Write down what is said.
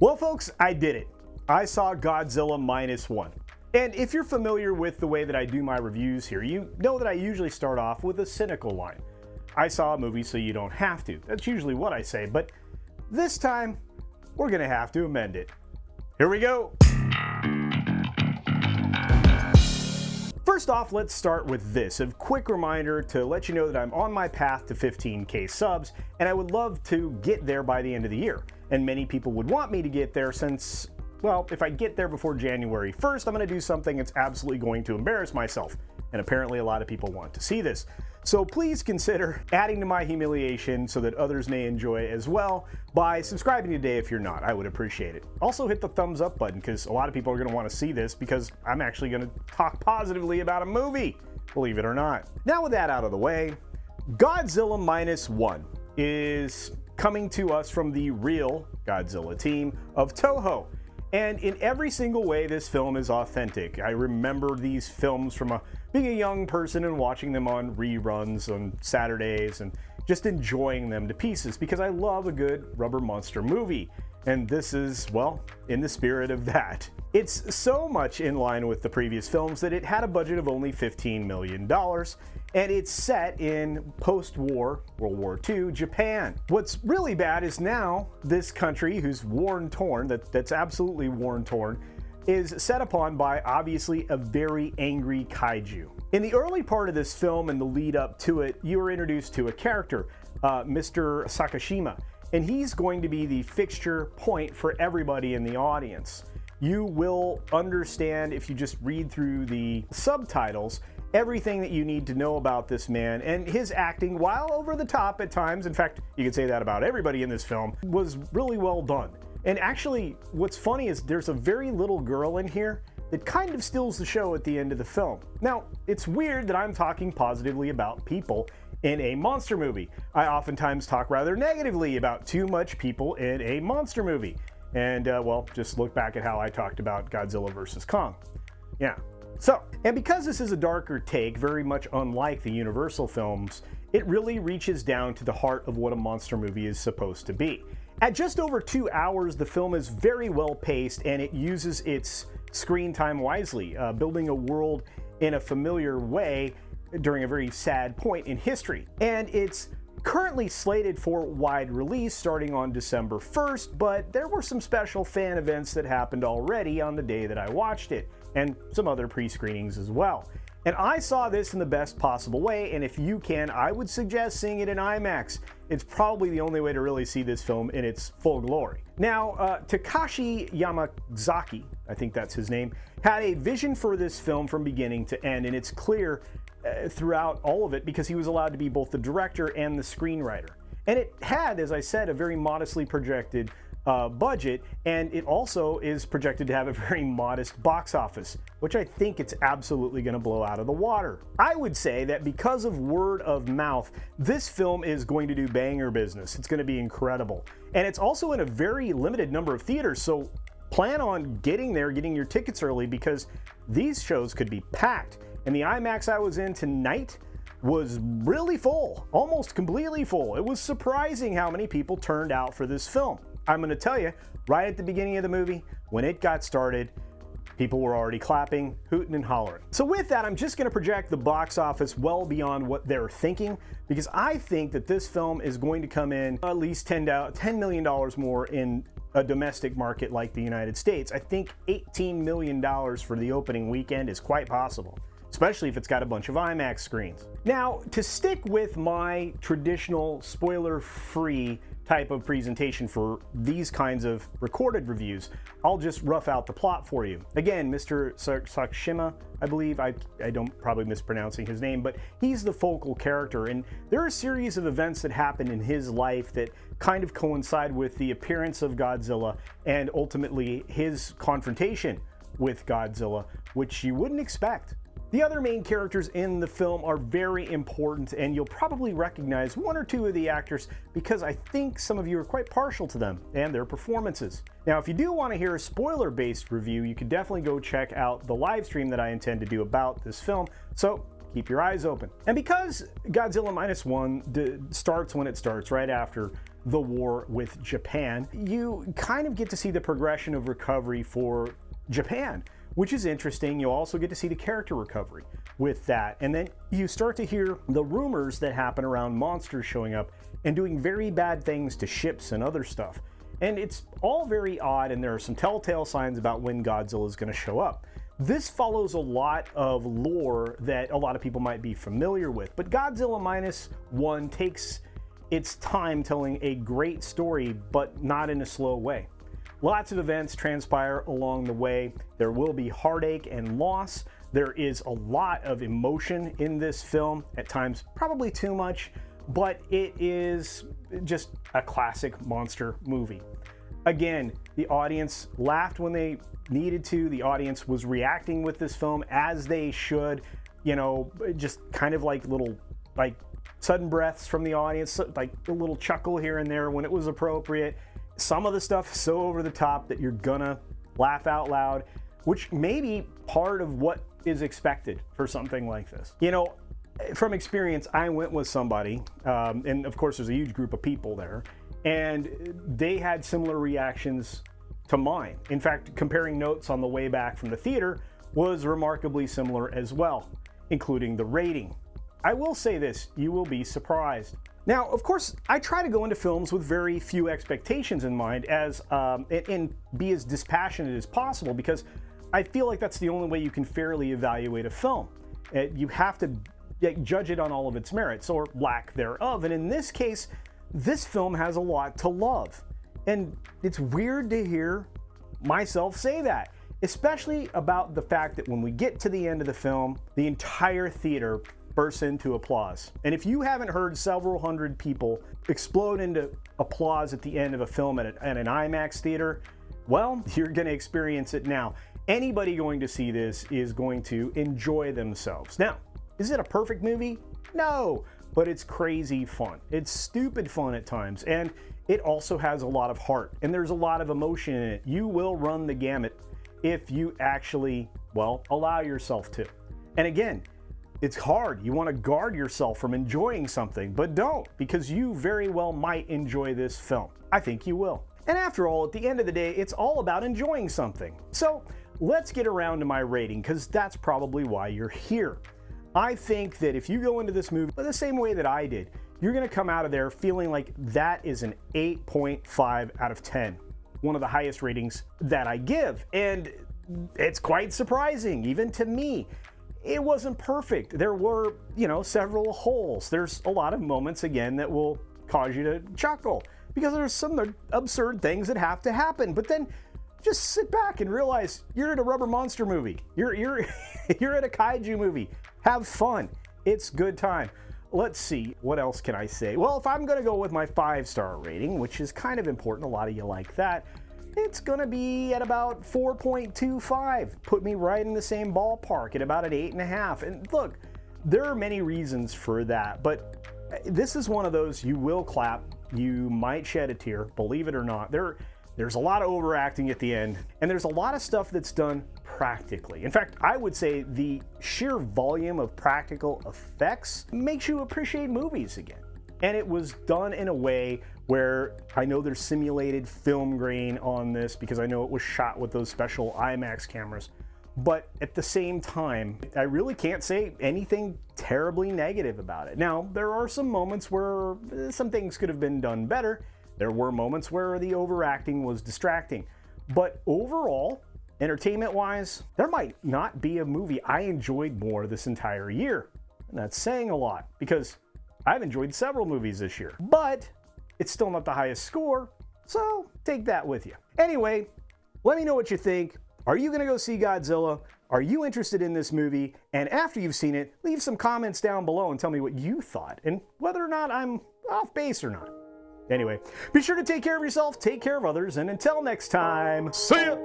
Well, folks, I did it. I saw Godzilla Minus One. And if you're familiar with the way that I do my reviews here, you know that I usually start off with a cynical line. I saw a movie so you don't have to. That's usually what I say, but this time, we're gonna have to amend it. Here we go. First off, let's start with this, a quick reminder to let you know that I'm on my path to 15K subs, and I would love to get there by the end of the year. And many people would want me to get there since, well, if I get there before January 1st, I'm going to do something that's absolutely going to embarrass myself. And apparently a lot of people want to see this. So please consider adding to my humiliation so that others may enjoy it as well by subscribing today if you're not. I would appreciate it. Also hit the thumbs up button because a lot of people are going to want to see this because I'm actually going to talk positively about a movie, believe it or not. Now with that out of the way, Godzilla Minus One is coming to us from the real Godzilla team of Toho. And in every single way, this film is authentic. I remember these films from being a young person and watching them on reruns on Saturdays and just enjoying them to pieces because I love a good rubber monster movie. And this is, well, in the spirit of that. It's so much in line with the previous films that it had a budget of only $15 million. And it's set in post-war, World War II, Japan. What's really bad is now this country, who's war-torn, that's absolutely war-torn, is set upon by obviously a very angry kaiju. In the early part of this film and the lead up to it, you are introduced to a character, Mr. Sakashima, and he's going to be the fixture point for everybody in the audience. You will understand if you just read through the subtitles everything that you need to know about this man, and his acting, while over the top at times, in fact, you could say that about everybody in this film, was really well done. And actually, what's funny is there's a very little girl in here that kind of steals the show at the end of the film. Now, it's weird that I'm talking positively about people in a monster movie. I oftentimes talk rather negatively about too much people in a monster movie. And, well, just look back at how I talked about Godzilla vs. Kong. Yeah. So, and because this is a darker take, very much unlike the Universal films, it really reaches down to the heart of what a monster movie is supposed to be. At just over 2 hours, the film is very well paced and it uses its screen time wisely, building a world in a familiar way during a very sad point in history. And it's currently slated for wide release starting on December 1st, but there were some special fan events that happened already on the day that I watched it, and some other pre-screenings as well. And I saw this in the best possible way, and if you can, I would suggest seeing it in IMAX. It's probably the only way to really see this film in its full glory. Now, Takashi Yamazaki, I think that's his name, had a vision for this film from beginning to end, and it's clear throughout all of it because he was allowed to be both the director and the screenwriter. And it had, as I said, a very modestly projected budget, and it also is projected to have a very modest box office, which I think it's absolutely going to blow out of the water. I would say that because of word of mouth, this film is going to do banger business. It's going to be incredible. And it's also in a very limited number of theaters, so plan on getting there, getting your tickets early, because these shows could be packed. And the IMAX I was in tonight was really full, almost completely full. It was surprising how many people turned out for this film. I'm going to tell you, right at the beginning of the movie, when it got started, people were already clapping, hooting, and hollering. So with that, I'm just going to project the box office well beyond what they're thinking, because I think that this film is going to come in at least $10 million more in a domestic market like the United States. I think $18 million for the opening weekend is quite possible, especially if it's got a bunch of IMAX screens. Now, to stick with my traditional spoiler-free type of presentation for these kinds of recorded reviews, I'll just rough out the plot for you. Again, Mr. Sakashima, I believe, I don't probably mispronouncing his name, but he's the focal character, and there are a series of events that happen in his life that kind of coincide with the appearance of Godzilla and ultimately his confrontation with Godzilla, which you wouldn't expect. The other main characters in the film are very important, and you'll probably recognize one or two of the actors because I think some of you are quite partial to them and their performances. Now, if you do want to hear a spoiler-based review, you can definitely go check out the live stream that I intend to do about this film, so keep your eyes open. And because Godzilla Minus One starts when it starts, right after the war with Japan, you kind of get to see the progression of recovery for Japan, which is interesting. You also get to see the character recovery with that. And then you start to hear the rumors that happen around monsters showing up and doing very bad things to ships and other stuff. And it's all very odd, and there are some telltale signs about when Godzilla is going to show up. This follows a lot of lore that a lot of people might be familiar with, but Godzilla Minus One takes its time telling a great story, but not in a slow way. Lots of events transpire along the way. There will be heartache and loss. There is a lot of emotion in this film, at times probably too much, but it is just a classic monster movie. Again, the audience laughed when they needed to. The audience was reacting with this film as they should, you know, just kind of like little, like sudden breaths from the audience, like a little chuckle here and there when it was appropriate. Some of the stuff so over the top that you're gonna laugh out loud, which may be part of what is expected for something like this. You know, from experience, I went with somebody, and of course there's a huge group of people there, and they had similar reactions to mine. In fact, comparing notes on the way back from the theater was remarkably similar as well, including the rating. I will say this, you will be surprised. Now, of course, I try to go into films with very few expectations in mind and be as dispassionate as possible, because I feel like that's the only way you can fairly evaluate a film. You have to judge it on all of its merits, or lack thereof. And in this case, this film has a lot to love. And it's weird to hear myself say that, especially about the fact that when we get to the end of the film, the entire theater bursts into applause. And if you haven't heard several hundred people explode into applause at the end of a film at an IMAX theater, well, you're going to experience it now. Anybody going to see this is going to enjoy themselves. Now, is it a perfect movie? No, but it's crazy fun. It's stupid fun at times, and it also has a lot of heart, and there's a lot of emotion in it. You will run the gamut if you actually, well, allow yourself to. And again, it's hard. You want to guard yourself from enjoying something, but don't, because you very well might enjoy this film. I think you will. And after all, at the end of the day, it's all about enjoying something. So let's get around to my rating, because that's probably why you're here. I think that if you go into this movie the same way that I did, you're going to come out of there feeling like that is an 8.5 out of 10. One of the highest ratings that I give. And it's quite surprising, even to me. It wasn't perfect. There were, several holes. There's a lot of moments, again, that will cause you to chuckle, because there's some absurd things that have to happen. But then just sit back and realize you're at a rubber monster movie. You're at a kaiju movie. Have fun. It's good time. Let's see, what else can I say? Well, if I'm going to go with my 5-star rating, which is kind of important, a lot of you like that, it's going to be at about 4.25. Put me right in the same ballpark at about an 8.5. And look, there are many reasons for that, but this is one of those you will clap, you might shed a tear, believe it or not. There's a lot of overacting at the end, and there's a lot of stuff that's done practically. In fact, I would say the sheer volume of practical effects makes you appreciate movies again. And it was done in a way where I know there's simulated film grain on this, because I know it was shot with those special IMAX cameras. But at the same time, I really can't say anything terribly negative about it. Now, there are some moments where some things could have been done better. There were moments where the overacting was distracting. But overall, entertainment-wise, there might not be a movie I enjoyed more this entire year. And that's saying a lot, because I've enjoyed several movies this year. But it's still not the highest score, so take that with you. Anyway, let me know what you think. Are you going to go see Godzilla? Are you interested in this movie? And after you've seen it, leave some comments down below and tell me what you thought, and whether or not I'm off base or not. Anyway, be sure to take care of yourself, take care of others, and until next time, see ya!